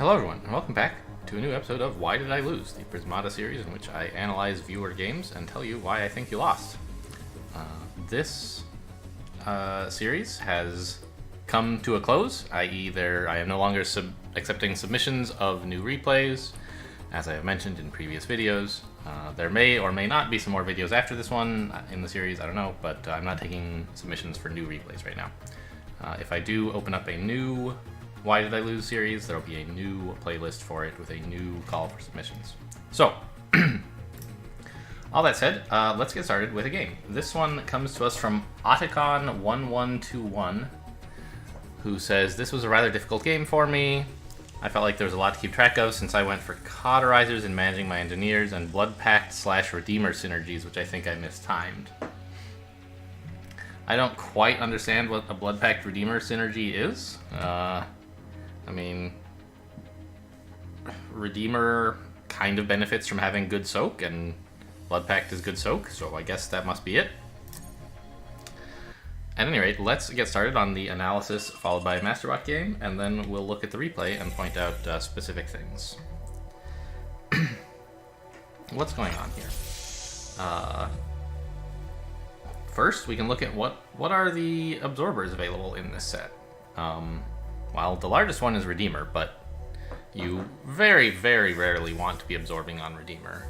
Hello everyone, and welcome back to a new episode of Why Did I Lose, the Prismata series in which I analyze viewer games and tell you why I think you lost. This series has come to a close, i.e. I am no longer accepting submissions of new replays, as I have mentioned in previous videos. There may or may not be some more videos after this one in the series, I don't know, but I'm not taking submissions for new replays right now. If I do open up a new Why Did I Lose series, there will be a new playlist for it with a new call for submissions. So, all that said, let's get started with a game. This one comes to us from Oticon1121, who says, "This was a rather difficult game for me. I felt like there was a lot to keep track of since I went for cauterizers in managing my engineers and blood pact / redeemer synergies, which I think I mistimed." I don't quite understand what a blood pact redeemer synergy is. I mean, redeemer kind of benefits from having good soak, and blood pact is good soak, so I guess that must be it. At any rate, let's get started on the analysis followed by a Masterbot game, and then we'll look at the replay and point out specific things. What's going on here? First, we can look at what are the absorbers available in this set. Well, the largest one is Redeemer, but you very, very rarely want to be absorbing on Redeemer.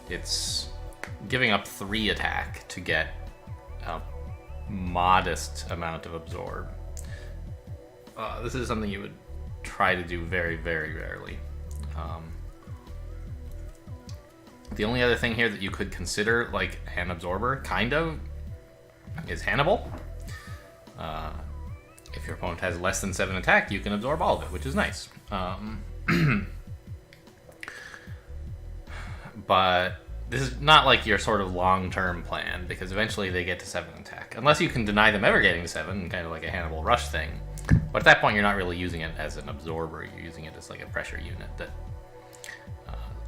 It's giving up 3 attack to get a modest amount of absorb. This is something you would try to do very, very rarely. The only other thing here that you could consider, like an absorber, kind of, is Hannibal. If your opponent has less than 7 attack, you can absorb all of it, which is nice. But this is not like your sort of long-term plan, because eventually they get to 7 attack. Unless you can deny them ever getting to 7, kind of like a Hannibal Rush thing. But at that point, you're not really using it as an absorber, you're using it as like a pressure unit that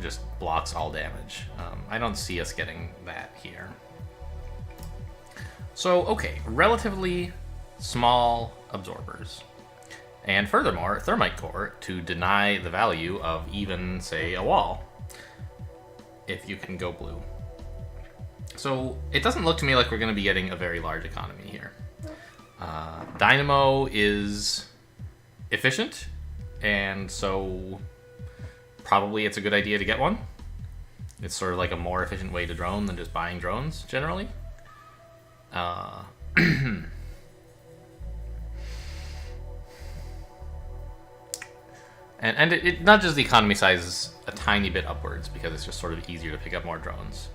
just blocks all damage. I don't see us getting that here. So, okay, relatively small absorbers. And furthermore, Thermite Core to deny the value of even, say, a wall, if you can go blue. So it doesn't look to me like we're going to be getting a very large economy here. Dynamo is efficient, and so probably it's a good idea to get one. It's sort of like a more efficient way to drone than just buying drones, generally. And it not just the economy size is a tiny bit upwards, because it's just sort of easier to pick up more drones.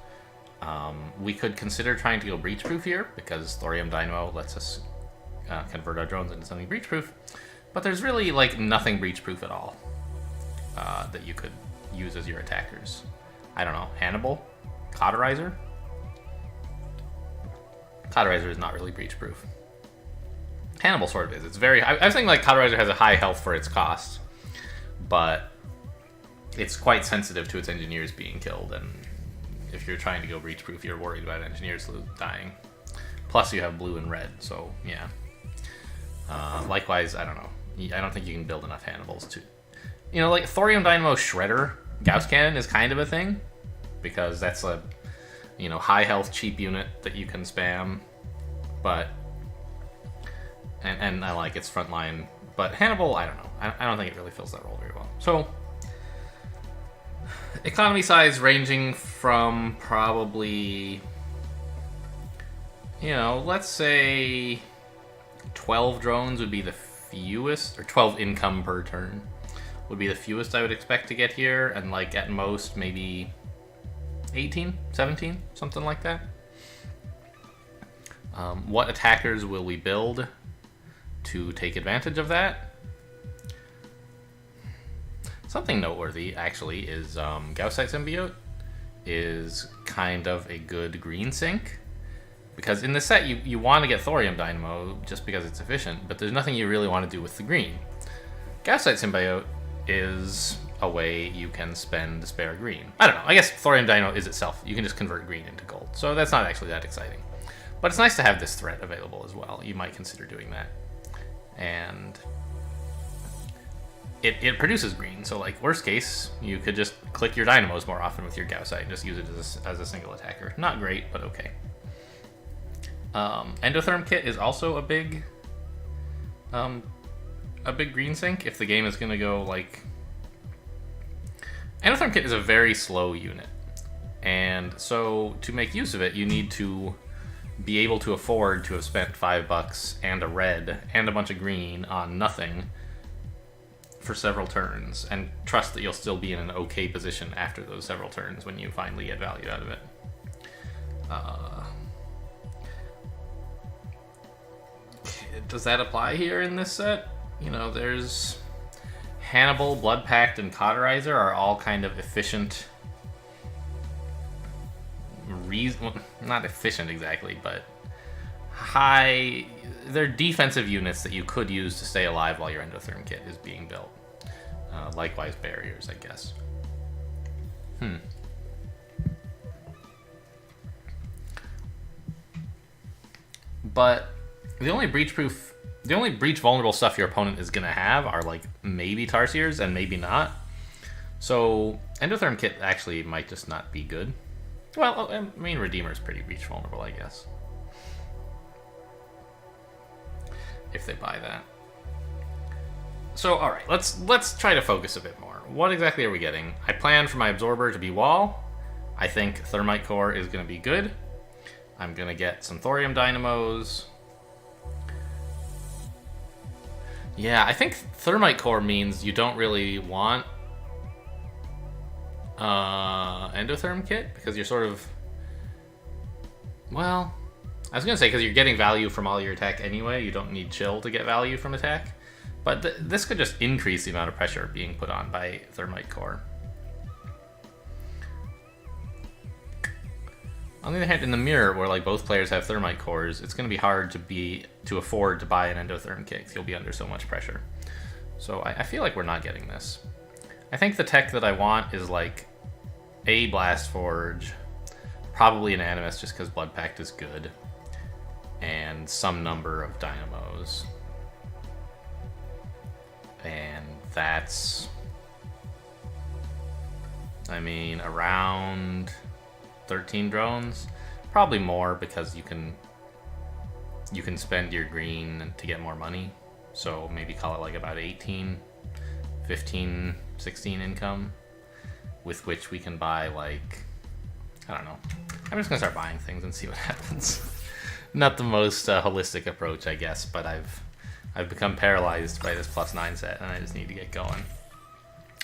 We could consider trying to go breach-proof here, because Thorium Dynamo lets us convert our drones into something breach-proof. But there's really like nothing breach-proof at all that you could use as your attackers. I don't know, Hannibal? Cauterizer? Cauterizer is not really breach-proof. Hannibal sort of is. It's very... I was thinking like Cauterizer has a high health for its cost, but it's quite sensitive to its engineers being killed, and if you're trying to go breach-proof, you're worried about engineers dying. Plus you have blue and red, so yeah. Likewise, I don't know. I don't think you can build enough Hannibals to... You know, like Thorium Dynamo Shredder Gauss Cannon is kind of a thing, because that's a, you know, high health, cheap unit that you can spam, but... And I like its frontline, but Hannibal, I don't know. I don't think it really fills that role very well. So, economy size ranging from probably, you know, let's say 12 drones would be the fewest, or 12 income per turn would be the fewest I would expect to get here, and like at most maybe 18, 17, something like that. What attackers will we build to take advantage of that? Something noteworthy, actually, is Gaussite Symbiote is kind of a good green sink. Because in this set, you want to get Thorium Dynamo just because it's efficient, but there's nothing you really want to do with the green. Gaussite Symbiote is a way you can spend spare green. I don't know, I guess Thorium Dynamo is itself. You can just convert green into gold, so that's not actually that exciting. But it's nice to have this threat available as well. You might consider doing that. And it produces green. So like worst case, you could just click your dynamos more often with your Gaussite and just use it as a single attacker. Not great, but okay. Endotherm Kit is also a big green sink if the game is gonna go like. Endotherm Kit is a very slow unit, and so to make use of it, you need to be able to afford to have spent $5 and a red and a bunch of green on nothing for several turns, and trust that you'll still be in an okay position after those several turns when you finally get value out of it. Does that apply here in this set? You know, there's Hannibal, Blood Pact, and Cauterizer are all kind of efficient. Well, not efficient exactly, but high. They're defensive units that you could use to stay alive while your Endotherm Kit is being built. Likewise, barriers, I guess. But the only breach vulnerable stuff your opponent is gonna have are like maybe Tarsiers and maybe not. So Endotherm Kit actually might just not be good. Well, I mean Redeemer's pretty breach vulnerable, I guess. If they buy that. So alright, let's try to focus a bit more. What exactly are we getting? I plan for my Absorber to be wall. I think Thermite Core is gonna be good. I'm gonna get some Thorium Dynamos. Yeah, I think Thermite Core means you don't really want Endotherm Kit, because you're sort of... Well, I was gonna say because you're getting value from all your attack anyway, you don't need Chill to get value from attack. But this could just increase the amount of pressure being put on by Thermite Core. On the other hand, in the mirror, where like both players have Thermite Cores, it's going to be hard to afford to buy an Endotherm Kit. You'll be under so much pressure. So I feel like we're not getting this. I think the tech that I want is like a Blast Forge, probably an Animus just because Blood Pact is good, and some number of Dynamos. And that's, I mean, around 13 drones, probably more because you can spend your green to get more money. So maybe call it like about 18, 15, 16 income, with which we can buy like, I don't know. I'm just gonna start buying things and see what happens. Not the most holistic approach, I guess, but I've become paralyzed by this +9 set, and I just need to get going.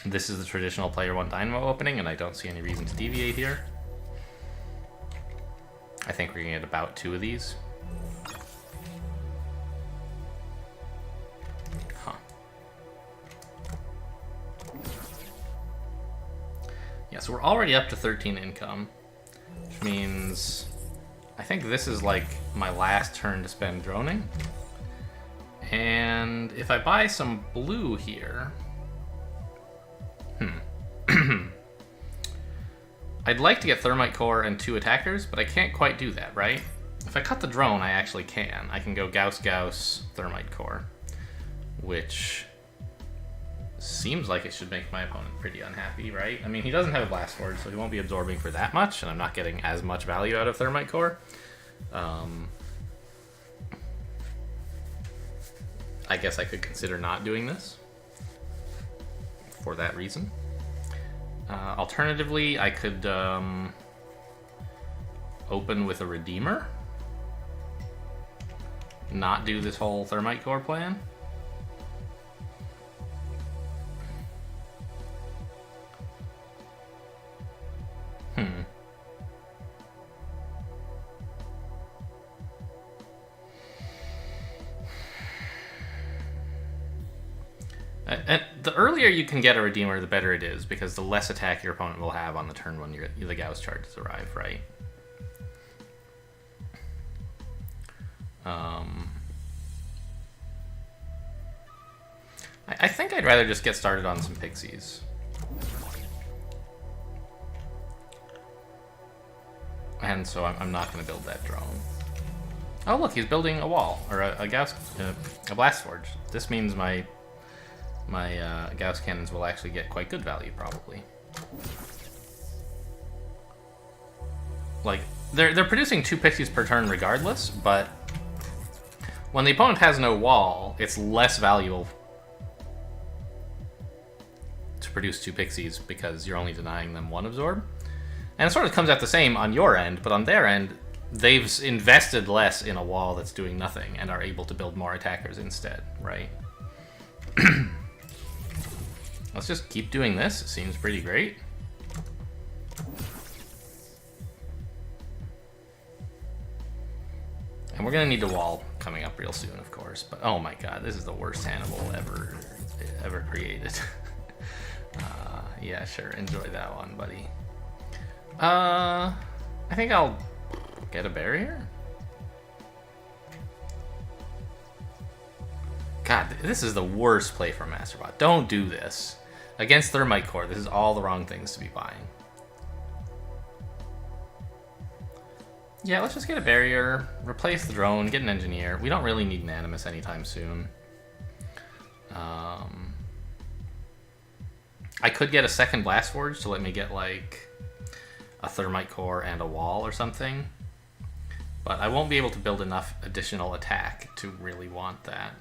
This is the traditional player 1 Dynamo opening, and I don't see any reason to deviate here. I think we're gonna get about 2 of these. Huh. Yeah, so we're already up to 13 income, which means I think this is like my last turn to spend droning. And if I buy some blue here... I'd like to get Thermite Core and 2 attackers, but I can't quite do that, right? If I cut the drone, I actually can. I can go Gauss, Thermite Core, which seems like it should make my opponent pretty unhappy, right? I mean, he doesn't have a Blast Forge, so he won't be absorbing for that much, and I'm not getting as much value out of Thermite Core. I guess I could consider not doing this for that reason. Alternatively, I could open with a Redeemer, not do this whole Thermite Core plan. And the earlier you can get a Redeemer, the better it is, because the less attack your opponent will have on the turn when the Gauss charges arrive, right? I think I'd rather just get started on some Pixies. And so I'm not going to build that drone. Oh look, he's building a wall, or a Gauss, a Blast Forge. This means my my Gauss cannons will actually get quite good value, probably. Like, they're producing 2 pixies per turn regardless, but when the opponent has no wall, it's less valuable to produce 2 pixies because you're only denying them 1 absorb. And it sort of comes out the same on your end, but on their end, they've invested less in a wall that's doing nothing and are able to build more attackers instead, right? Let's just keep doing this. It seems pretty great. And we're gonna need the wall coming up real soon, of course. But oh my god, this is the worst Hannibal ever created. Yeah, sure. Enjoy that one, buddy. I think I'll get a barrier. God, this is the worst play for Masterbot. Don't do this. Against Thermite Core, this is all the wrong things to be buying. Yeah, let's just get a barrier, replace the drone, get an engineer. We don't really need an Animus anytime soon. I could get a second Blast Forge to let me get, like, a Thermite Core and a wall or something. But I won't be able to build enough additional attack to really want that.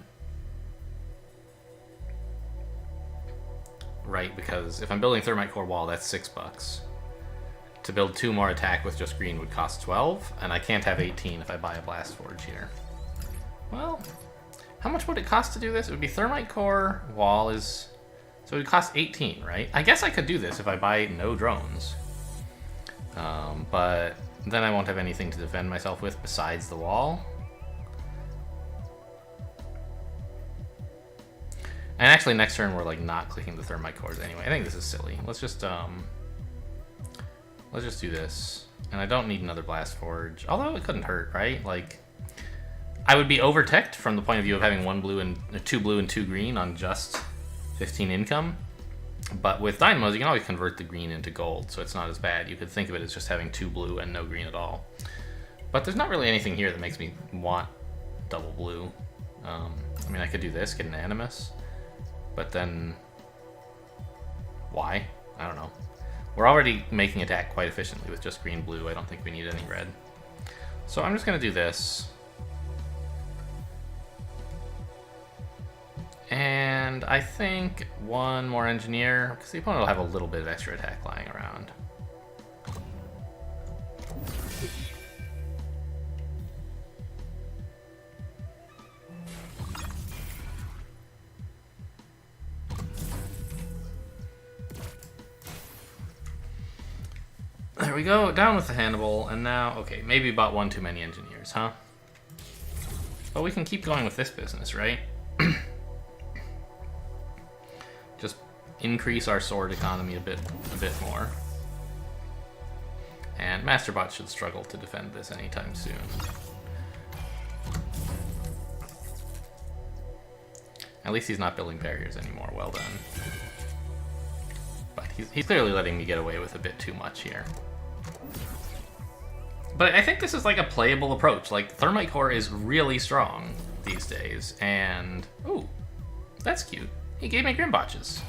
Right, because if I'm building Thermite Core wall, that's $6. To build 2 more attack with just green would cost 12, and I can't have 18 if I buy a Blast Forge here. Well, how much would it cost to do this? It would be Thermite Core, wall is... So it would cost 18, right? I guess I could do this if I buy no drones. But then I won't have anything to defend myself with besides the wall. And actually next turn we're like not clicking the Thermite Cores anyway. I think this is silly. Let's just do this. And I don't need another Blast Forge. Although it couldn't hurt, right? Like, I would be overtech'd from the point of view of having 1 blue and 2 blue and 2 green on just 15 income. But with Dynamos, you can always convert the green into gold, so it's not as bad. You could think of it as just having 2 blue and no green at all. But there's not really anything here that makes me want double blue. I mean, I could do this, get an Animus. But then, why? I don't know. We're already making attack quite efficiently with just green, blue. I don't think we need any red. So I'm just going to do this. And I think 1 more engineer, because the opponent will have a little bit of extra attack lying around. There we go, down with the Hannibal, and now, okay, maybe bought 1 too many engineers, huh? But we can keep going with this business, right? Just increase our sword economy a bit more. And Masterbot should struggle to defend this anytime soon. At least he's not building barriers anymore, well done. But he's clearly letting me get away with a bit too much here. But I think this is like a playable approach. Like, Thermite Core is really strong these days, and... Ooh, that's cute. He gave me Grimbotches.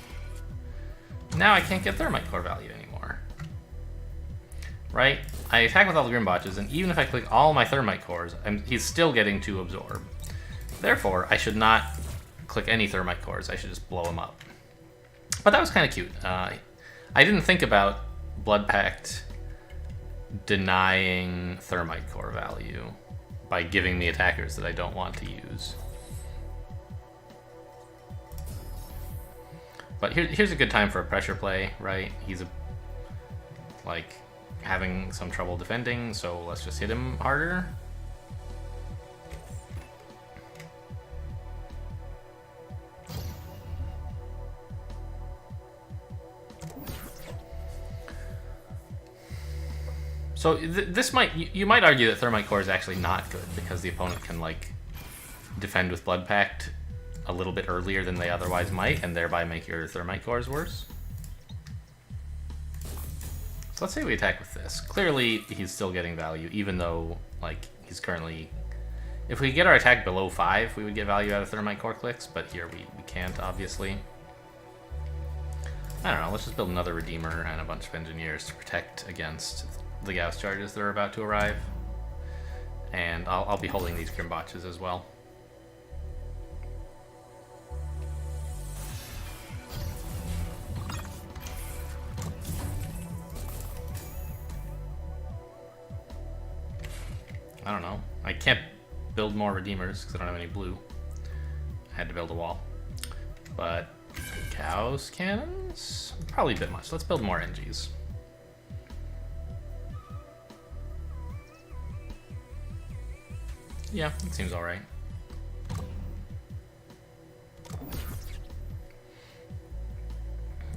Now I can't get Thermite Core value anymore. Right? I attack with all the Grimbotches, and even if I click all my Thermite Cores, he's still getting 2 absorb. Therefore, I should not click any Thermite Cores. I should just blow them up. But that was kind of cute. I didn't think about Blood Pact denying Thermite Core value by giving me attackers that I don't want to use. But here's a good time for a pressure play, right? He's like having some trouble defending, so let's just hit him harder. So this you might argue that Thermite Core is actually not good because the opponent can like defend with Blood Pact a little bit earlier than they otherwise might, and thereby make your Thermite Cores worse. So let's say we attack with this. Clearly, he's still getting value, even though like he's currently... If we get our attack below 5, we would get value out of Thermite Core clicks, but here we can't, obviously. I don't know, let's just build another Redeemer and a bunch of Engineers to protect against the Gauss charges that are about to arrive. And I'll be holding these Grimbotches as well. I don't know. I can't build more Redeemers because I don't have any blue. I had to build a wall. But Gauss cannons? Probably a bit much. Let's build more NGs. Yeah, it seems alright.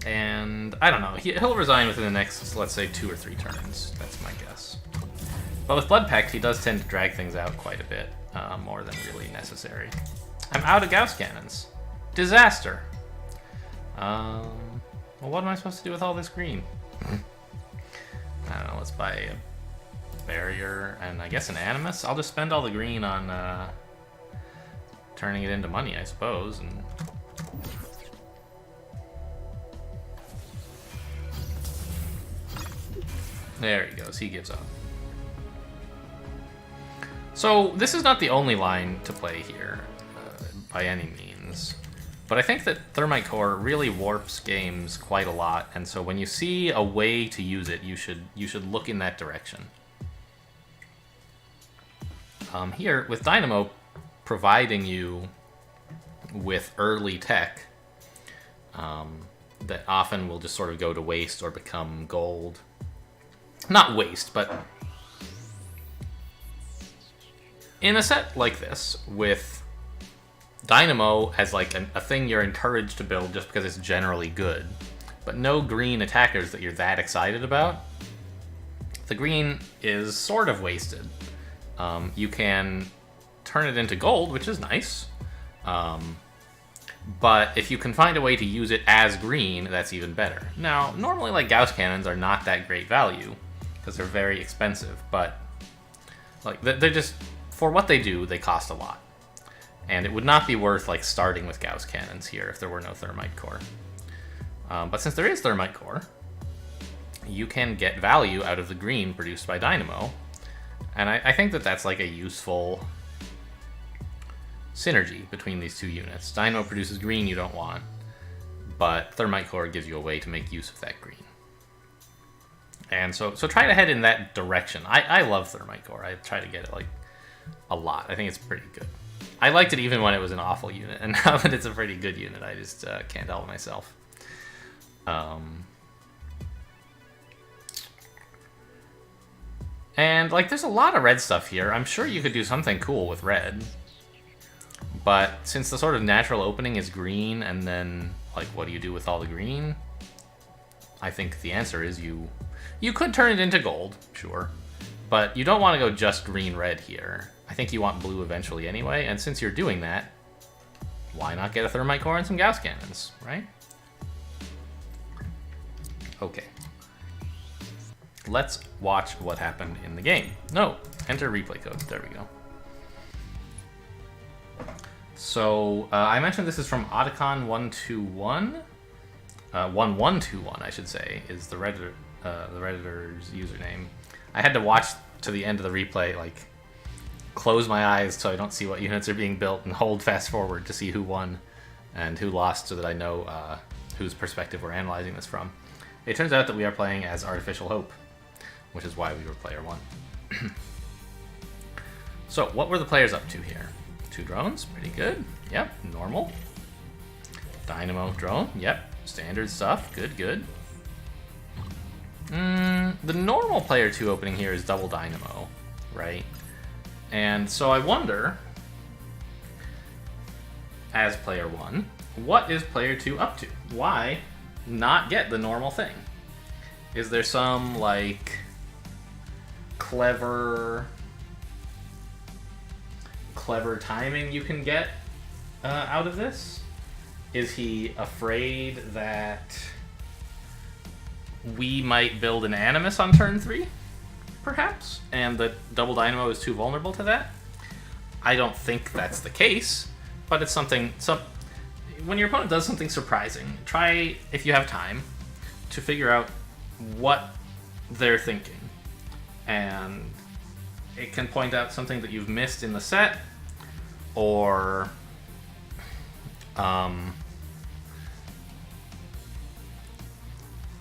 And I don't know. He'll resign within the next, let's say, 2 or 3 turns. That's my guess. But with Blood Pact, he does tend to drag things out quite a bit, more than really necessary. I'm out of Gauss cannons. Disaster. Well, what am I supposed to do with all this green? I don't know. Let's buy a barrier and I guess an Animus. I'll just spend all the green on turning it into money, I suppose. And there he goes. He gives up. So this is not the only line to play here, by any means. But I think that Thermite Core really warps games quite a lot, and so when you see a way to use it, you should look in that direction. Here, with Dynamo providing you with early tech that often will just sort of go to waste or become gold. Not waste, but in a set like this, with Dynamo as like a thing you're encouraged to build just because it's generally good, but no green attackers that you're that excited about, the green is sort of wasted. You can turn it into gold, which is nice, but if you can find a way to use it as green, that's even better. Now, normally like Gauss cannons are not that great value because they're very expensive, but like they're just, for what they do, they cost a lot. And it would not be worth like starting with Gauss cannons here if there were no Thermite Core. But since there is Thermite Core, you can get value out of the green produced by Dynamo. And I think that that's like a useful synergy between these two units. Dynamo produces green you don't want, but Thermite Core gives you a way to make use of that green. And so try to head in that direction. I love Thermite Core. I try to get it like a lot. I think it's pretty good. I liked it even when it was an awful unit, and now that it's a pretty good unit, I just can't help myself. And like, there's a lot of red stuff here. I'm sure you could do something cool with red, but since the sort of natural opening is green, and then like, what do you do with all the green? I think the answer is you could turn it into gold, sure, but you don't want to go just green-red here. I think you want blue eventually anyway, and since you're doing that, why not get a Thermite Core and some Gauss cannons, right? Okay. Let's watch what happened in the game. No, enter replay code. There we go. So, I mentioned this is from Otacon121. 1121, I should say, is the Redditor's username. I had to watch to the end of the replay, like, close my eyes so I don't see what units are being built and hold fast forward to see who won and who lost so that I know whose perspective we're analyzing this from. It turns out that we are playing as ArtificialHope, which is why we were player 1. So, what were the players up to here? 2 drones, pretty good. Yep, normal. Dynamo drone, yep, standard stuff, good. The normal player 2 opening here is double Dynamo, right? And so I wonder, as player 1, what is player 2 up to? Why not get the normal thing? Is there some, like, clever timing you can get out of this? Is he afraid that we might build an Animus on turn 3? Perhaps, and that double Dynamo is too vulnerable to that? I don't think that's the case, but it's something. When your opponent does something surprising, try, if you have time, to figure out what they're thinking. And it can point out something that you've missed in the set, or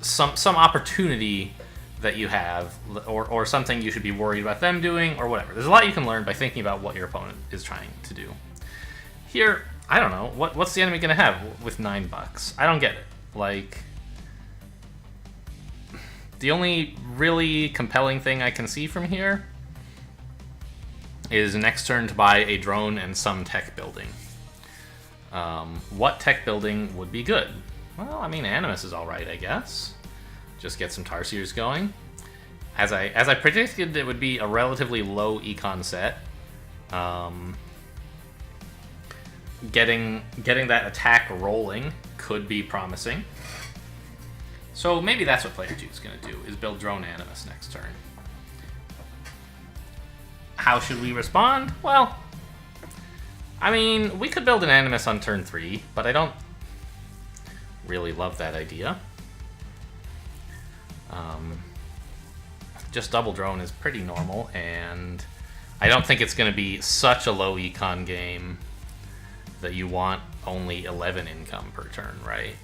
some opportunity that you have, or something you should be worried about them doing, or whatever. There's a lot you can learn by thinking about what your opponent is trying to do. Here, I don't know, what's the enemy gonna have with $9? I don't get it. Like, the only really compelling thing I can see from here is next turn to buy a drone and some tech building. What tech building would be good? Well, I mean, Animus is alright, I guess. Just get some Tarsiers going. As I predicted, it would be a relatively low econ set. Getting that attack rolling could be promising. So maybe that's what player 2 is going to do, is build Drone Animus next turn. How should we respond? Well, I mean, we could build an Animus on turn 3, but I don't really love that idea. Just double drone is pretty normal, and I don't think it's going to be such a low econ game that you want only 11 income per turn, right?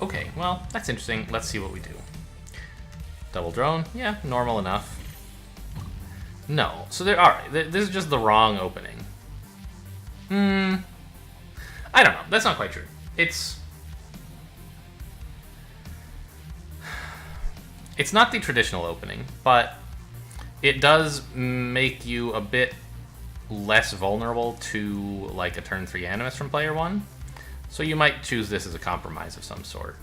Okay, well, that's interesting. Let's see what we do. Double drone, yeah, normal enough. No, so all right, this is just the wrong opening. I don't know, that's not quite true. It's not the traditional opening, but it does make you a bit less vulnerable to like a turn 3 Animus from player 1. So you might choose this as a compromise of some sort.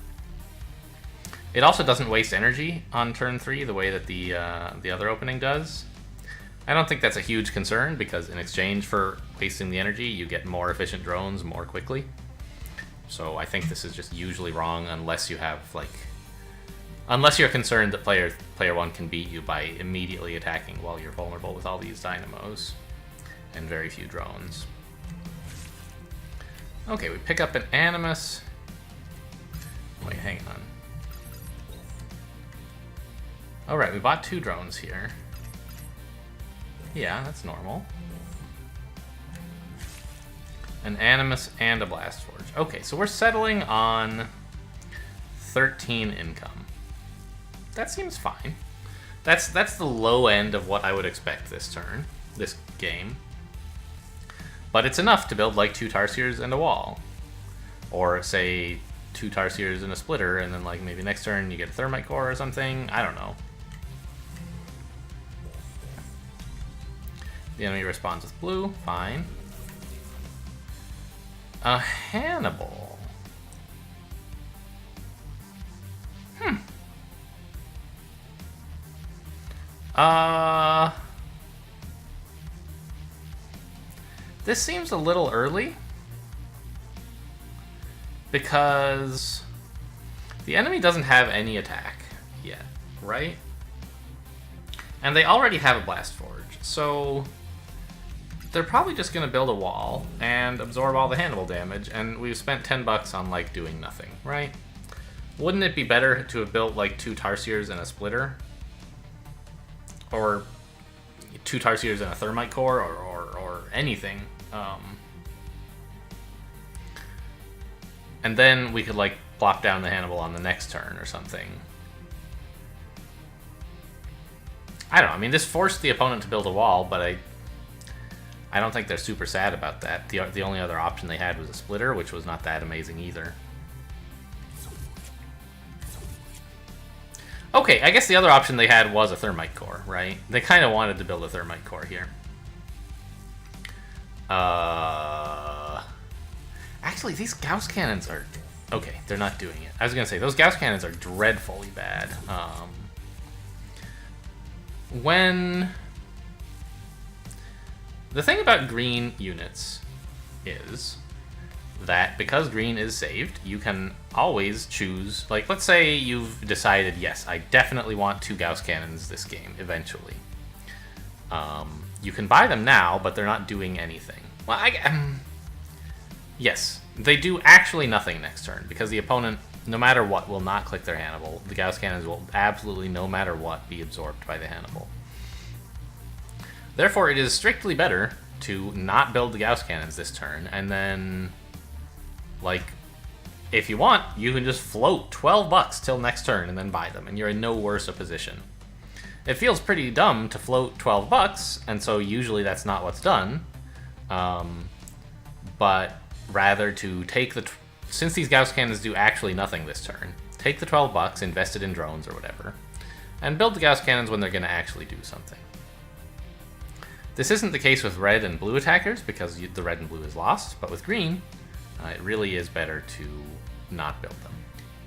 It also doesn't waste energy on turn 3 the way that the other opening does. I don't think that's a huge concern, because in exchange for wasting the energy, you get more efficient drones more quickly. So I think this is just usually wrong unless you have unless you're concerned that player 1 can beat you by immediately attacking while you're vulnerable with all these dynamos and very few drones. Okay, we pick up an Animus. Wait, hang on. Alright, we bought 2 drones here. Yeah, that's normal. An Animus and a Blast Forge. Okay, so we're settling on 13 income. That seems fine. That's the low end of what I would expect this game. But it's enough to build like 2 Tarsiers and a wall. Or say 2 Tarsiers and a splitter, and then like maybe next turn you get a Thermite Core or something. I don't know. The enemy responds with blue, fine. A Hannibal. This seems a little early, because the enemy doesn't have any attack yet, right? And they already have a Blast Forge, so they're probably just going to build a wall and absorb all the Hannibal damage, and we've spent $10 on, like, doing nothing, right? Wouldn't it be better to have built, like, 2 Tarsiers and a splitter? Or 2 Tarsiers and a Thermite Core, or anything. And then we could, like, plop down the Hannibal on the next turn or something. I don't know. I mean, this forced the opponent to build a wall, but I don't think they're super sad about that. The only other option they had was a splitter, which was not that amazing either. Okay, I guess the other option they had was a Thermite Core, right? They kind of wanted to build a Thermite Core here. Actually, these Gauss Cannons are... Okay, they're not doing it. I was going to say, those Gauss Cannons are dreadfully bad. The thing about green units is that because green is saved, you can always choose, like, let's say you've decided, yes, I definitely want 2 Gauss Cannons this game, eventually. You can buy them now, but they're not doing anything. Well, Yes, they do actually nothing next turn, because the opponent, no matter what, will not click their Hannibal. The Gauss Cannons will absolutely, no matter what, be absorbed by the Hannibal. Therefore, it is strictly better to not build the Gauss Cannons this turn, and then, like, if you want, you can just float $12 till next turn and then buy them, and you're in no worse a position. It feels pretty dumb to float $12, and so usually that's not what's done. But rather to take the... Since these Gauss Cannons do actually nothing this turn, take the $12, invest it in drones or whatever, and build the Gauss Cannons when they're going to actually do something. This isn't the case with red and blue attackers, because the red and blue is lost, but with green, it really is better to not build them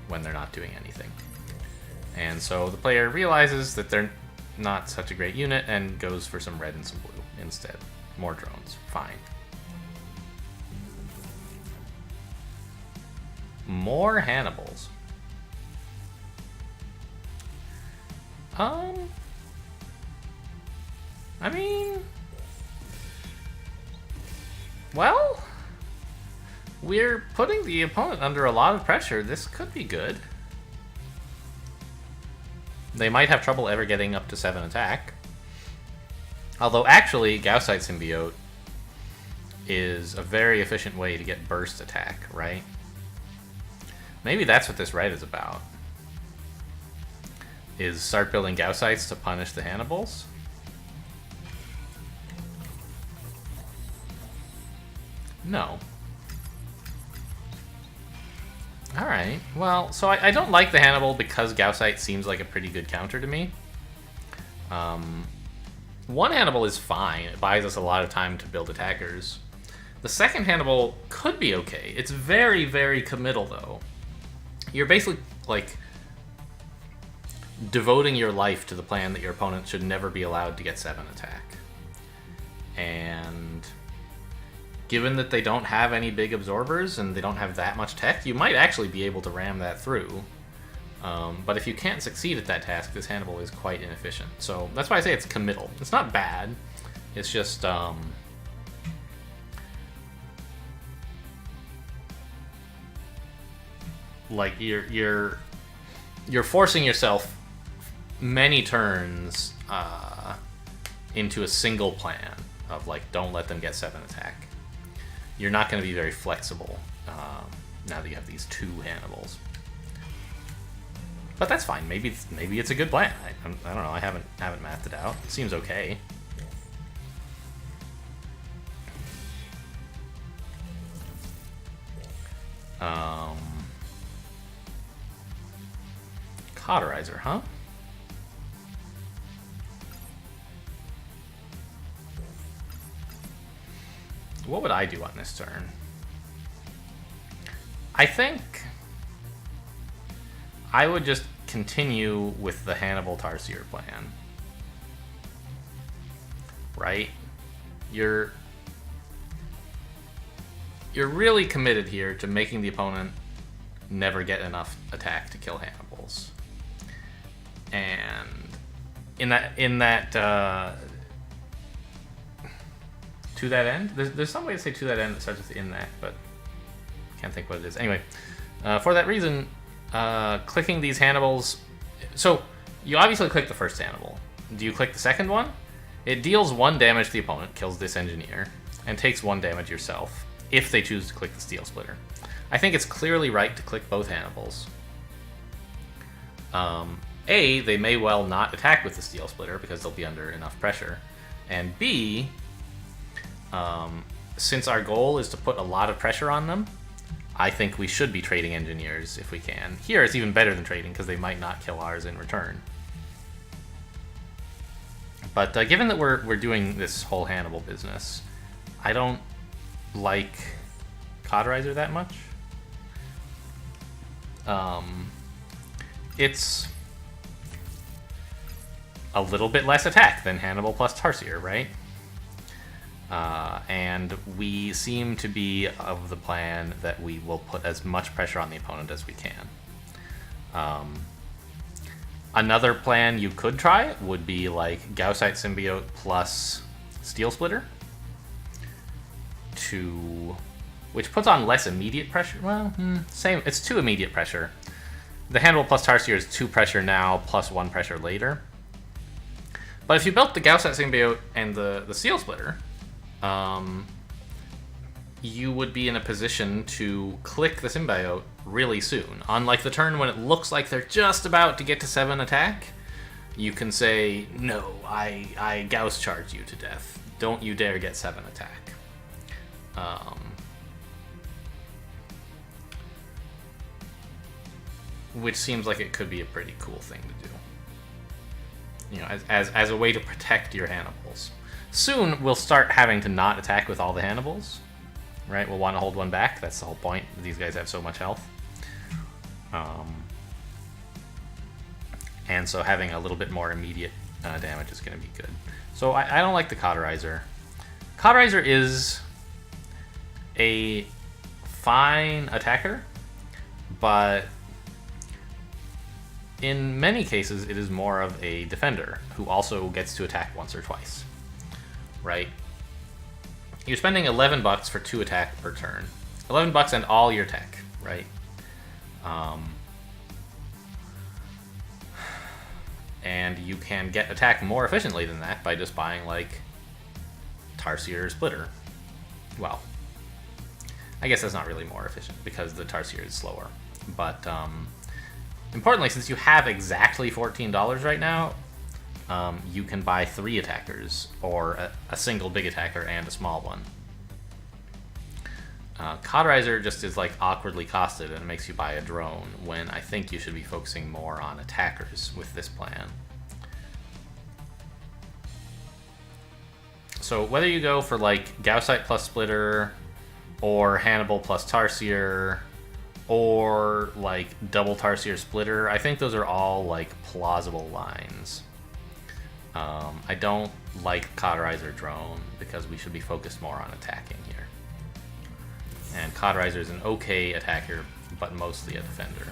when they're not doing anything. And so the player realizes that they're not such a great unit and goes for some red and some blue instead. More drones, fine. More Hannibals. I mean... Well... We're putting the opponent under a lot of pressure. This could be good. They might have trouble ever getting up to 7 attack. Although actually, Gaussite Symbiote is a very efficient way to get burst attack, right? Maybe that's what this red is about. Is start building Gaussites to punish the Hannibals? No. Alright, well, so I don't like the Hannibal because Gaussite seems like a pretty good counter to me. One Hannibal is fine. It buys us a lot of time to build attackers. The second Hannibal could be okay. It's very, very committal, though. You're basically, like, devoting your life to the plan that your opponent should never be allowed to get 7 attack. And given that they don't have any big absorbers and they don't have that much tech, you might actually be able to ram that through. But if you can't succeed at that task, this Hannibal is quite inefficient. So that's why I say it's committal. It's not bad. It's just... like you're forcing yourself many turns into a single plan of, like, don't let them get 7 attack. You're not going to be very flexible now that you have these 2 Hannibals. But that's fine. Maybe it's a good plan. I don't know. I haven't mathed it out. It seems okay. Cauterizer, huh? What would I do on this turn? I think I would just continue with the Hannibal Tarsier plan. Right? You're really committed here to making the opponent never get enough attack to kill Hannibals. And in that to that end, there's some way to say to that end that starts with in that, but I can't think what it is. Anyway, for that reason, clicking these Hannibals. So you obviously click the first Hannibal. Do you click the second one? It deals 1 damage to the opponent, kills this engineer, and takes 1 damage yourself if they choose to click the Steel Splitter. I think it's clearly right to click both Hannibals. A, they may well not attack with the Steel Splitter because they'll be under enough pressure. And B, since our goal is to put a lot of pressure on them, I think we should be trading engineers if we can. Here, it's even better than trading because they might not kill ours in return. But given that we're doing this whole Hannibal business, I don't like Cauterizer that much. It's a little bit less attack than Hannibal plus Tarsier, right? And we seem to be of the plan that we will put as much pressure on the opponent as we can. Another plan you could try would be like Gaussite Symbiote plus Steel Splitter to which puts on less immediate pressure. Well, same. It's 2 immediate pressure. The Hannibal plus Tarsier is 2 pressure now, plus 1 pressure later. But if you built the Gaussat Symbiote and the Seal Splitter, you would be in a position to click the Symbiote really soon. On like the turn when it looks like they're just about to get to 7 attack, you can say, no, I Gauss charge you to death. Don't you dare get 7 attack. Which seems like it could be a pretty cool thing to do. You know, as a way to protect your Hannibals. Soon we'll start having to not attack with all the Hannibals. Right? We'll want to hold one back. That's the whole point. These guys have so much health. And so having a little bit more immediate damage is going to be good. So I don't like the Cauterizer. Cauterizer is a fine attacker, but in many cases it is more of a defender who also gets to attack once or twice. Right? You're spending $11 for 2 attack per turn. $11 and all your tech, right? And you can get attack more efficiently than that by just buying, like, Tarsier Splitter. Well, I guess that's not really more efficient because the Tarsier is slower. But, importantly, since you have exactly $14 right now, you can buy 3 attackers, or a single big attacker and a small one. Cauterizer just is like awkwardly costed and it makes you buy a drone, when I think you should be focusing more on attackers with this plan. So whether you go for like Gaussite plus Splitter, or Hannibal plus Tarsier, or like double Tarsier Splitter, I think those are all like plausible lines. I don't like Cauterizer drone because we should be focused more on attacking here. And Cauterizer is an okay attacker, but mostly a defender.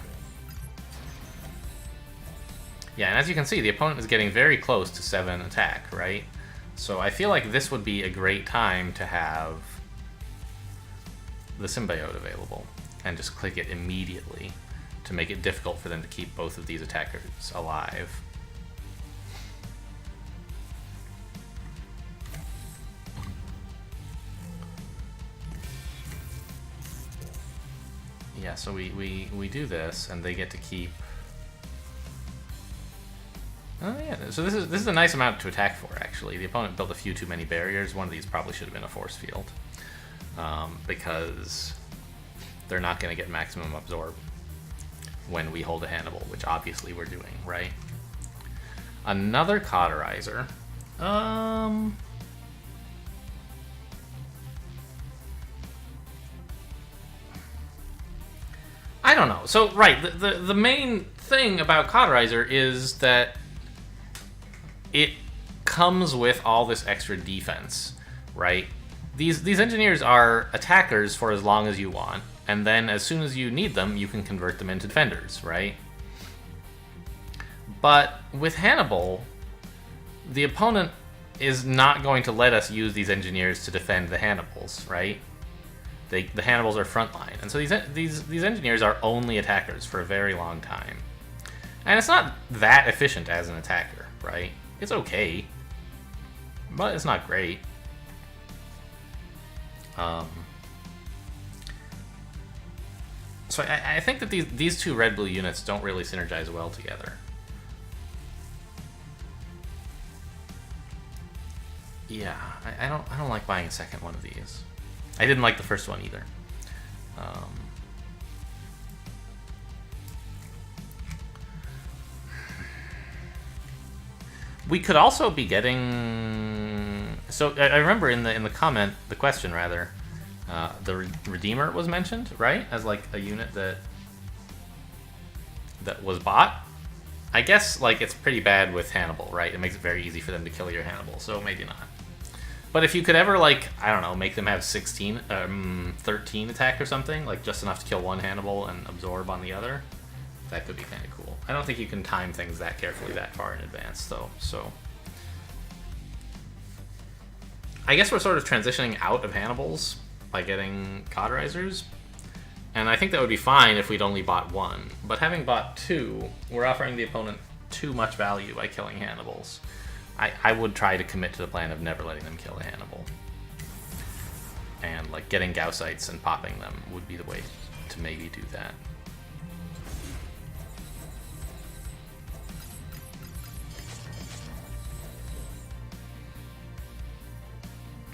Yeah, and as you can see, the opponent is getting very close to 7 attack, right? So I feel like this would be a great time to have the Symbiote available, and just click it immediately to make it difficult for them to keep both of these attackers alive. Yeah, so we do this, and they get to keep... Oh yeah, so this is a nice amount to attack for, actually. The opponent built a few too many barriers. One of these probably should have been a force field, because they're not going to get maximum absorb when we hold a Hannibal, which obviously we're doing, right? Another Cauterizer. I don't know. So, right, the main thing about Cauterizer is that it comes with all this extra defense, right? These engineers are attackers for as long as you want, and then as soon as you need them, you can convert them into defenders, right? But with Hannibal, the opponent is not going to let us use these engineers to defend the Hannibals, right? The Hannibals are frontline, and so these engineers are only attackers for a very long time. And it's not that efficient as an attacker, right? It's okay, but it's not great. So I think that these two red-blue units don't really synergize well together. Yeah, I don't like buying a second one of these. I didn't like the first one either. We could also be getting... So I remember in the question rather, the Redeemer was mentioned, right? As like a unit that was bought. I guess like it's pretty bad with Hannibal, right? It makes it very easy for them to kill your Hannibal, so maybe not. But if you could ever, like, I don't know, make them have 13 attack or something, like just enough to kill one Hannibal and absorb on the other, that could be kind of cool. I don't think you can time things that carefully that far in advance, though, so... I guess we're sort of transitioning out of Hannibals by getting cauterizers. And I think that would be fine if we'd only bought one. But having bought two, we're offering the opponent too much value by killing Hannibals. I would try to commit to the plan of never letting them kill a Hannibal. And like getting Gaussites and popping them would be the way to maybe do that.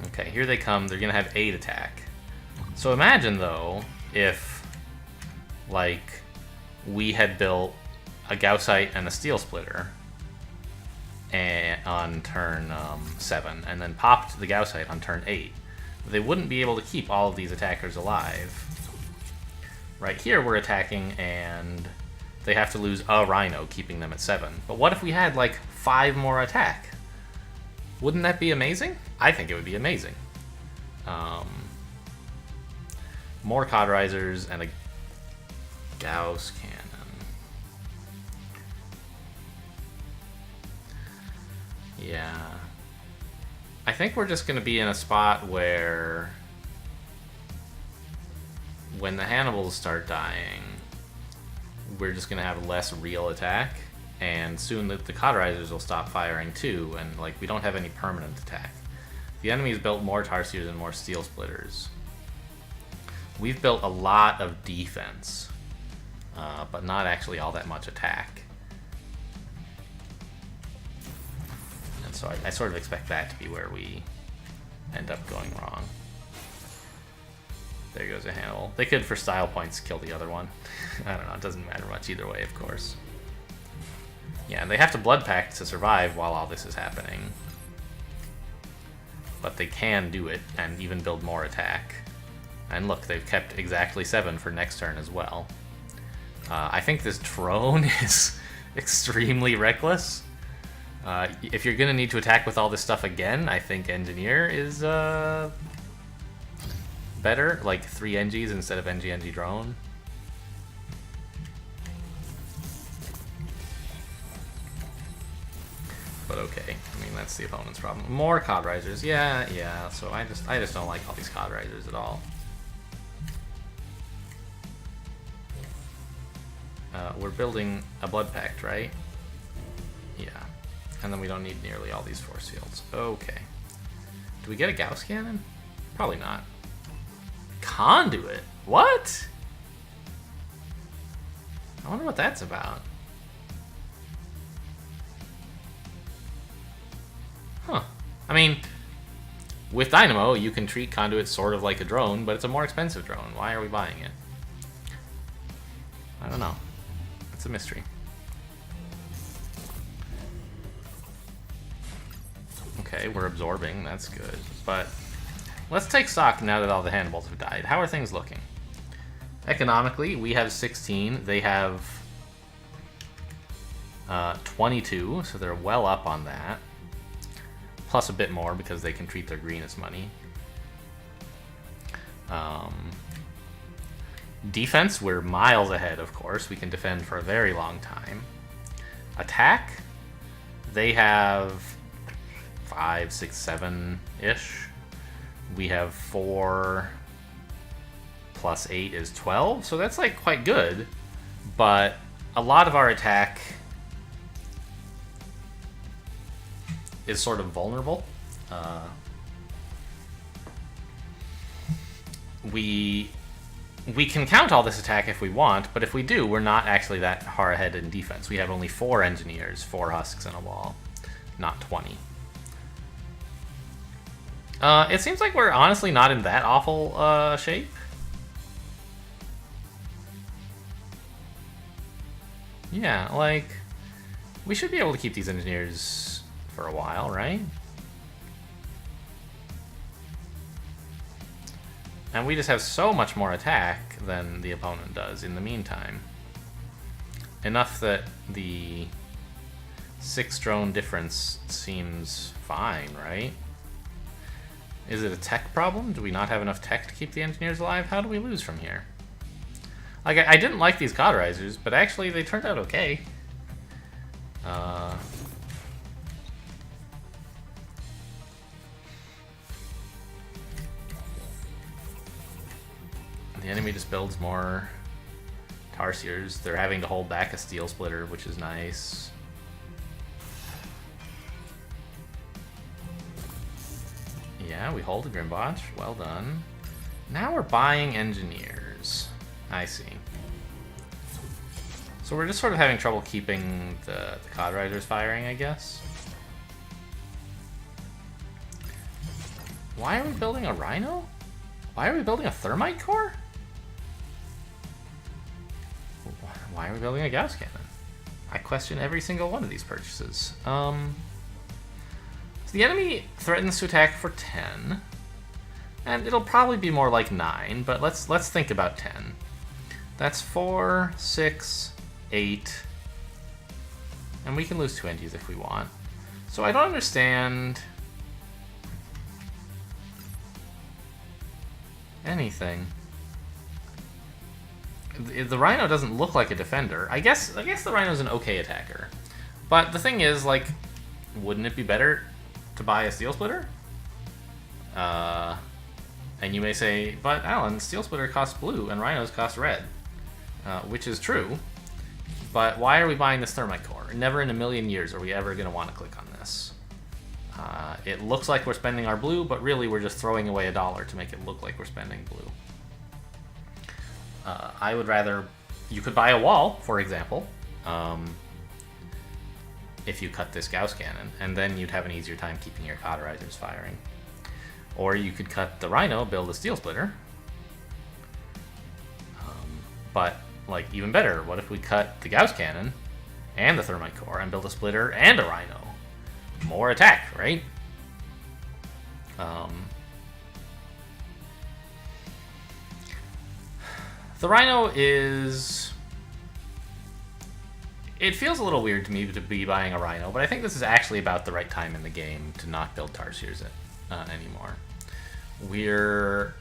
Okay, here they come. They're gonna have 8 attack. So imagine though, if like we had built a Gaussite and a Steel Splitter on turn 7, and then popped the Gaussite on turn 8. They wouldn't be able to keep all of these attackers alive. Right here we're attacking and they have to lose a Rhino, keeping them at 7. But what if we had like 5 more attack? Wouldn't that be amazing? I think it would be amazing. More cauterizers and a Gauss cannon. Yeah. I think we're just going to be in a spot where when the Hannibals start dying, we're just going to have less real attack, and soon the cauterizers will stop firing too, and like we don't have any permanent attack. The enemy's built more Tarsiers and more Steel Splitters. We've built a lot of defense, but not actually all that much attack. And so I sort of expect that to be where we end up going wrong. There goes a Hannibal. They could, for style points, kill the other one. I don't know, it doesn't matter much either way, of course. Yeah, and they have to Blood Pact to survive while all this is happening. But they can do it, and even build more attack. And look, they've kept exactly 7 for next turn as well. I think this drone is extremely reckless. If you're going to need to attack with all this stuff again, I think Engineer is better. Like 3 NGs instead of NG drone. But okay, I mean, that's the opponent's problem. More cauterizers, yeah, so I just don't like all these cauterizers at all. We're building a Blood Pact, right? Yeah. And then we don't need nearly all these force fields. Okay. Do we get a Gauss cannon? Probably not. Conduit? What? I wonder what that's about. Huh. I mean, with Dynamo, you can treat Conduit sort of like a drone, but it's a more expensive drone. Why are we buying it? I don't know. It's a mystery. Okay, we're absorbing. That's good. But let's take stock now that all the Hannibals have died. How are things looking? Economically, we have 16. They have 22, so they're well up on that. Plus a bit more because they can treat their green as money. Defense, we're miles ahead, of course. We can defend for a very long time. Attack, they have 5, 6, 7-ish. We have 4 plus 8 is 12, so that's like quite good. But a lot of our attack is sort of vulnerable. We can count all this attack if we want, but if we do, we're not actually that far ahead in defense. We have only 4 engineers, 4 husks, and a wall, not 20. It seems like we're honestly not in that awful shape. Yeah, like, we should be able to keep these engineers for a while, right? And we just have so much more attack than the opponent does in the meantime. Enough that the 6 drone difference seems fine, right? Is it a tech problem? Do we not have enough tech to keep the engineers alive? How do we lose from here? Like, I didn't like these cauterizers, but actually they turned out okay. the enemy just builds more Tarsiers. They're having to hold back a Steel Splitter, which is nice. Yeah, we hold a Grimbotch. Well done. Now we're buying Engineers. I see. So we're just sort of having trouble keeping the Cod Riders firing, I guess. Why are we building a Rhino? Why are we building a Thermite Core? Why are we building a Gauss Cannon? I question every single one of these purchases. So the enemy threatens to attack for 10. And it'll probably be more like 9, but let's think about 10. That's 4, 6, 8. And we can lose 2 Engies if we want. So I don't understand anything. The Rhino doesn't look like a defender. I guess the Rhino's an okay attacker. But the thing is, like, wouldn't it be better to buy a Steel Splitter? And you may say, but Alan, Steel Splitter costs blue and Rhinos cost red. Which is true. But why are we buying this Thermite Core? Never in a million years are we ever going to want to click on this. It looks like we're spending our blue, but really we're just throwing away $1 to make it look like we're spending blue. I would rather... You could buy a wall, for example, if you cut this Gauss Cannon, and then you'd have an easier time keeping your Cauterizers firing. Or you could cut the Rhino, build a Steel Splitter. But, like, even better, what if we cut the Gauss Cannon and the Thermite Core and build a Splitter and a Rhino? More attack, right? The Rhino is... It feels a little weird to me to be buying a Rhino, but I think this is actually about the right time in the game to not build Tarsiers anymore. We're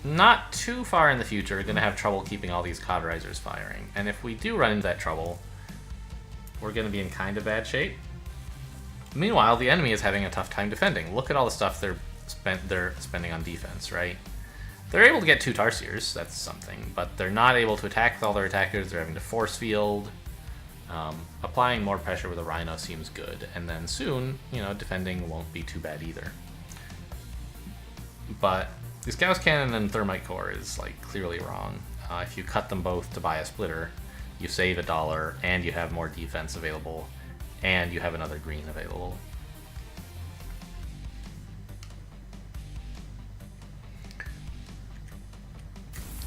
not too far in the future going to have trouble keeping all these Cauterizers firing, and if we do run into that trouble, we're going to be in kind of bad shape. Meanwhile, the enemy is having a tough time defending. Look at all the stuff they're spending on defense, right? They're able to get 2 Tarsiers, that's something, but they're not able to attack with all their attackers. They're having to force field. Applying more pressure with a Rhino seems good, and then soon, you know, defending won't be too bad either. But this Gauss Cannon and Thermite Core is, like, clearly wrong. If you cut them both to buy a Splitter, you save $1, and you have more defense available, and you have another green available.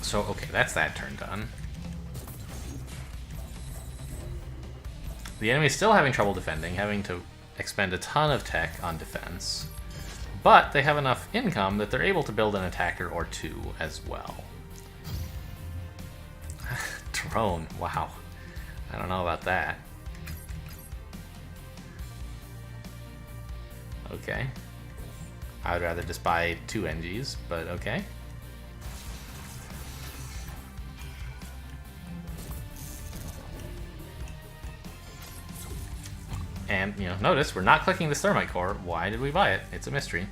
So, okay, that's that turn done. The enemy is still having trouble defending, having to expend a ton of tech on defense. But they have enough income that they're able to build an attacker or 2 as well. Drone, wow. I don't know about that. Okay. I would rather just buy 2 NGs, but okay. And, you know, notice we're not clicking this Thermite Core. Why did we buy it? It's a mystery.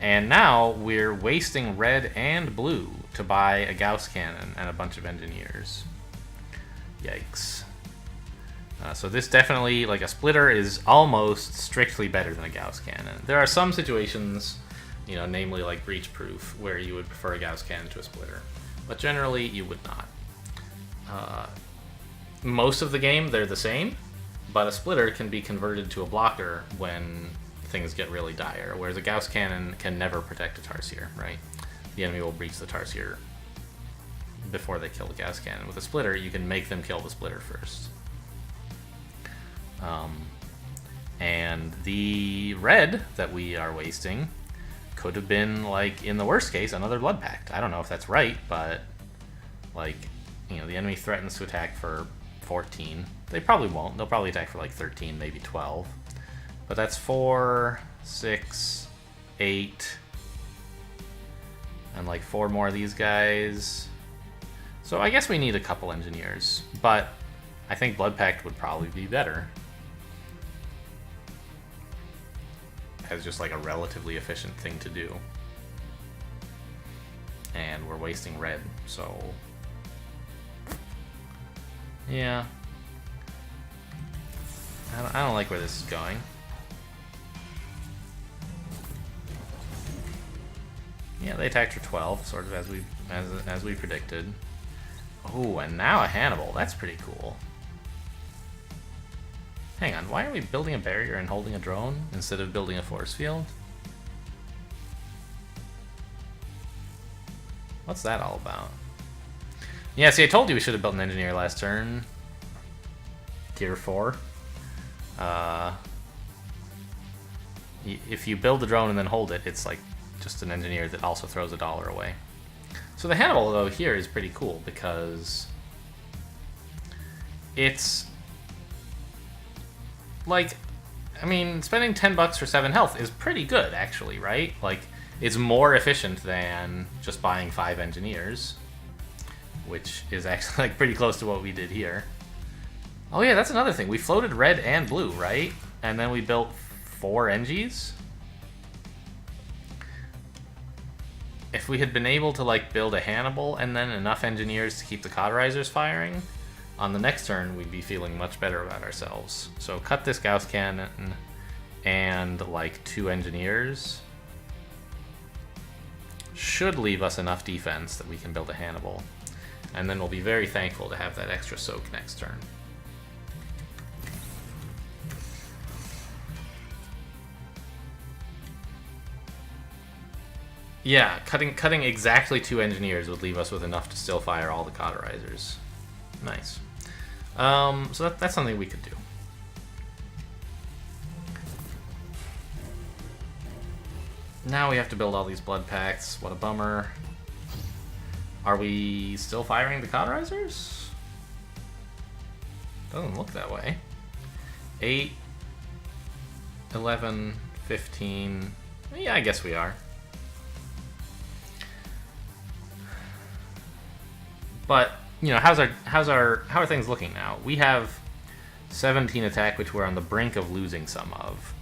And now we're wasting red and blue to buy a Gauss Cannon and a bunch of Engineers. Yikes. So this definitely, like, a Splitter is almost strictly better than a Gauss Cannon. There are some situations, you know, namely like Breach Proof, where you would prefer a Gauss Cannon to a Splitter. But generally, you would not. Most of the game, they're the same, but a Splitter can be converted to a blocker when things get really dire, whereas a Gauss Cannon can never protect a Tarsier, right? The enemy will breach the Tarsier before they kill the Gauss Cannon. With a Splitter, you can make them kill the Splitter first. And the red that we are wasting could have been, like, in the worst case, another Blood Pact. I don't know if that's right, but, like, you know, the enemy threatens to attack for 14. They probably won't. They'll probably attack for like 13, maybe 12. But that's 4, 6, 8, and like 4 more of these guys. So I guess we need a couple Engineers, but I think Blood Pact would probably be better as just like a relatively efficient thing to do. and we're wasting red, so... Yeah. I don't like where this is going. Yeah, they attacked for 12, sort of as we predicted. Oh, and now a Hannibal. That's pretty cool. Hang on, why are we building a barrier and holding a drone instead of building a force field? What's that all about? Yeah, see, I told you we should have built an engineer last turn. Kir4. If you build the drone and then hold it, it's like just an engineer that also throws $1 away. So the Hannibal, though, here is pretty cool because it's like, I mean, spending $10 for 7 health is pretty good, actually, right? Like, it's more efficient than just buying 5 engineers, which is actually like pretty close to what we did here. Oh yeah, that's another thing. We floated red and blue, right? And then we built 4 Engies. If we had been able to like build a Hannibal and then enough engineers to keep the cauterizers firing, on the next turn we'd be feeling much better about ourselves. So cut this Gauss cannon and like 2 engineers should leave us enough defense that we can build a Hannibal. And then we'll be very thankful to have that extra soak next turn. Yeah, cutting exactly 2 engineers would leave us with enough to still fire all the cauterizers. Nice. So that's something we could do. Now we have to build all these blood packs. What a bummer. Are we still firing the cauterizers? Doesn't look that way. 8, 11, 15. Yeah, I guess we are. But, you know, how are things looking now? We have 17 attack, which we're on the brink of losing some of.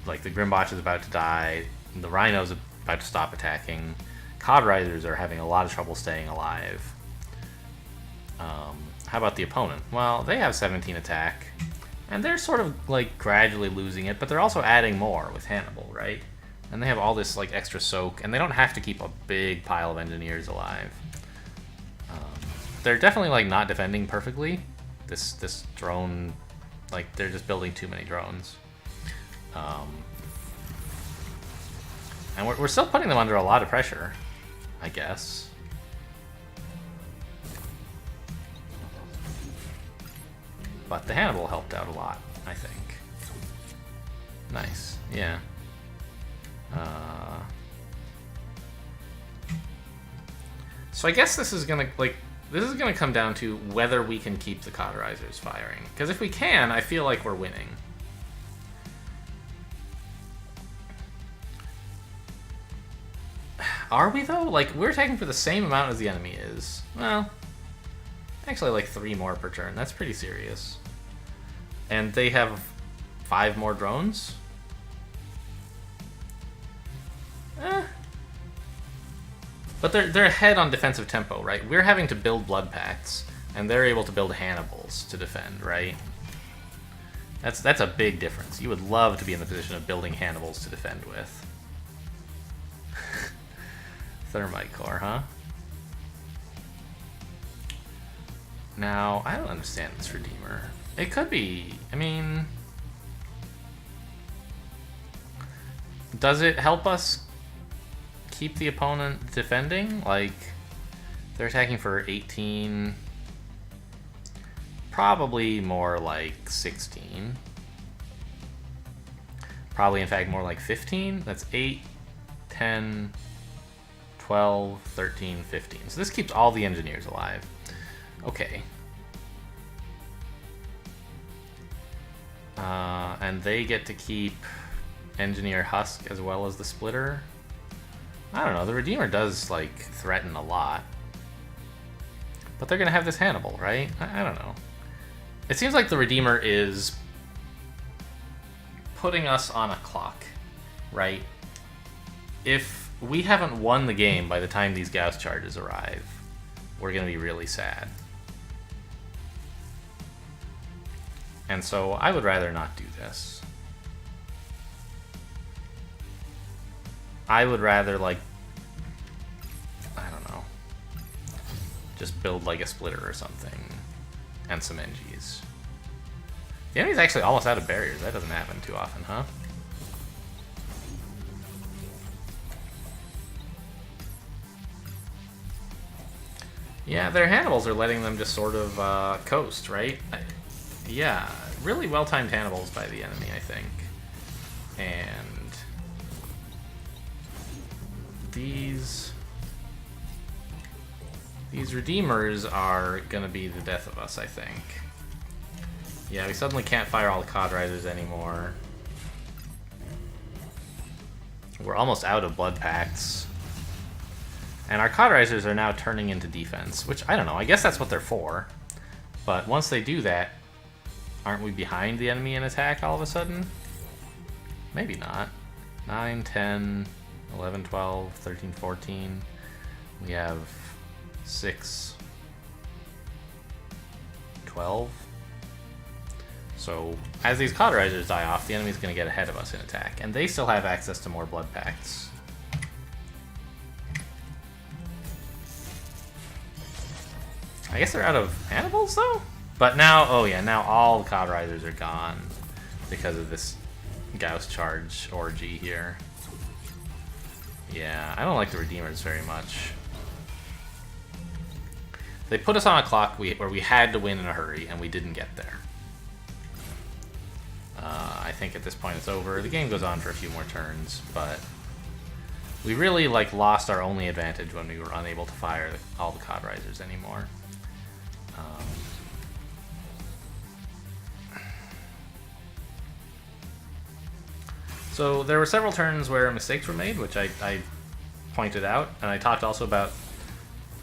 Like, the Grimbotch is about to die, the Rhino's about to stop attacking, Cauterizers are having a lot of trouble staying alive. How about the opponent? Well, they have 17 attack, and they're sort of, like, gradually losing it, but they're also adding more with Hannibal, right? And they have all this, like, extra soak, and they don't have to keep a big pile of engineers alive. They're definitely, like, not defending perfectly. This drone, like, they're just building too many drones. And we're still putting them under a lot of pressure, I guess. But the Hannibal helped out a lot, I think. Nice, yeah. So I guess this is gonna, like, this is gonna come down to whether we can keep the cauterizers firing. Because if we can, I feel like we're winning. Are we, though? Like, we're attacking for the same amount as the enemy is. Well, actually, like, 3 more per turn. That's pretty serious. And they have 5 more drones? But they're ahead on defensive tempo, right? We're having to build blood packs, and they're able to build Hannibals to defend, right? That's a big difference. You would love to be in the position of building Hannibals to defend with. Thermite core, huh? Now, I don't understand this Redeemer. It could be, I mean... Does it help us keep the opponent defending? Like, they're attacking for 18... Probably more like 16. Probably, in fact, more like 15. That's 8, 10... 12, 13, 15. So this keeps all the engineers alive. Okay. And they get to keep Engineer Husk as well as the Splitter. I don't know, the Redeemer does, like, threaten a lot. But they're gonna have this Hannibal, right? I don't know. It seems like the Redeemer is putting us on a clock, right? If we haven't won the game by the time these Gauss charges arrive, we're going to be really sad. And so I would rather not do this. I would rather, like, I don't know, just build like a splitter or something and some NGs. The enemy's actually almost out of barriers. That doesn't happen too often, huh? Yeah, their Hannibals are letting them just sort of coast, right? Yeah, really well-timed Hannibals by the enemy, I think. And these Redeemers are gonna be the death of us, I think. Yeah, we suddenly can't fire all the Codrisers anymore. We're almost out of Blood Pacts. And our Codrisers are now turning into defense, which, I don't know, I guess that's what they're for. But once they do that, aren't we behind the enemy in attack all of a sudden? Maybe not. 9, 10, 11, 12, 13, 14. We have 6, 12. So, as these Cauterizers die off, the enemy's going to get ahead of us in attack. And they still have access to more Blood Pacts. I guess they're out of Hannibals, though? But now, oh yeah, now all the Cauterizers are gone because of this Gauss charge orgy here. Yeah, I don't like the Redeemers very much. They put us on a clock where we had to win in a hurry, and we didn't get there. I think at this point it's over. The game goes on for a few more turns, but we really lost our only advantage when we were unable to fire all the Cauterizers anymore. So there were several turns where mistakes were made, which I pointed out, and I talked also about,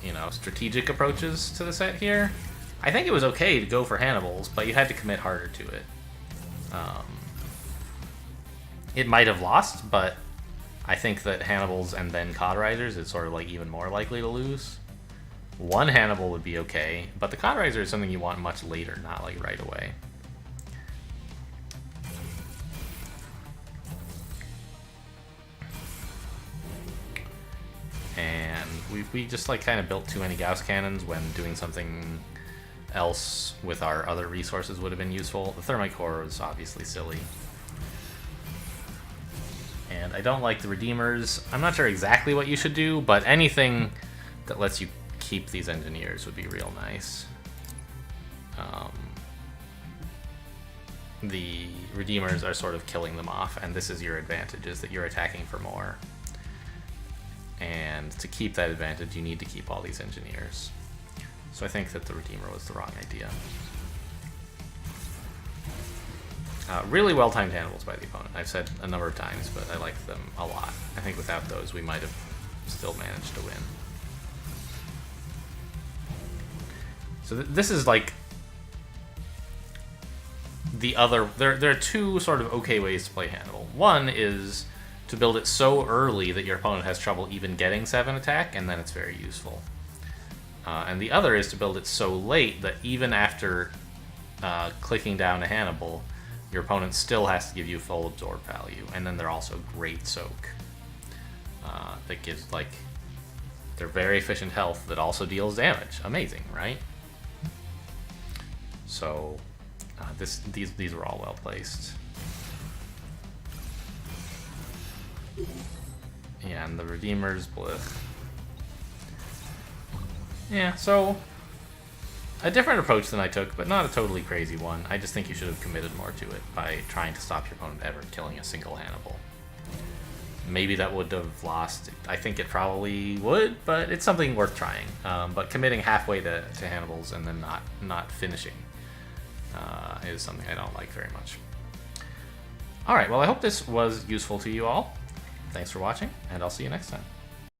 you know, strategic approaches to the set here. I think it was okay to go for Hannibals, but you had to commit harder to it. It might have lost, but I think that Hannibals and then Cauterizers is sort of like even more likely to lose. One Hannibal would be okay, but the Cauterizer is something you want much later, not like right away. And we just like kind of built too many Gauss cannons when doing something else with our other resources would have been useful. The Thermite Core was obviously silly. And I don't like the Redeemers. I'm not sure exactly what you should do, but anything that lets you keep these Engineers would be real nice. The Redeemers are sort of killing them off, and this is your advantage, is that you're attacking for more. And to keep that advantage, you need to keep all these Engineers. So I think that the Redeemer was the wrong idea. Really well-timed Hannibals by the opponent. I've said a number of times, but I like them a lot. I think without those, we might have still managed to win. So this is like the other... There are two sort of okay ways to play Hannibal. One is to build it so early that your opponent has trouble even getting 7 attack, and then it's very useful. And the other is to build it so late that even after clicking down a Hannibal, your opponent still has to give you full absorb value, and then they're also great soak. That gives, like, they're very efficient health that also deals damage. Amazing, right? So these were all well placed. Yeah, and the Redeemers, blech. Yeah, so a different approach than I took, but not a totally crazy one. I just think you should have committed more to it by trying to stop your opponent ever killing a single Hannibal. Maybe that would have lost. I think it probably would, but it's something worth trying. But committing halfway to Hannibals and then not finishing is something I don't like very much. Alright, well I hope this was useful to you all. Thanks for watching, and I'll see you next time.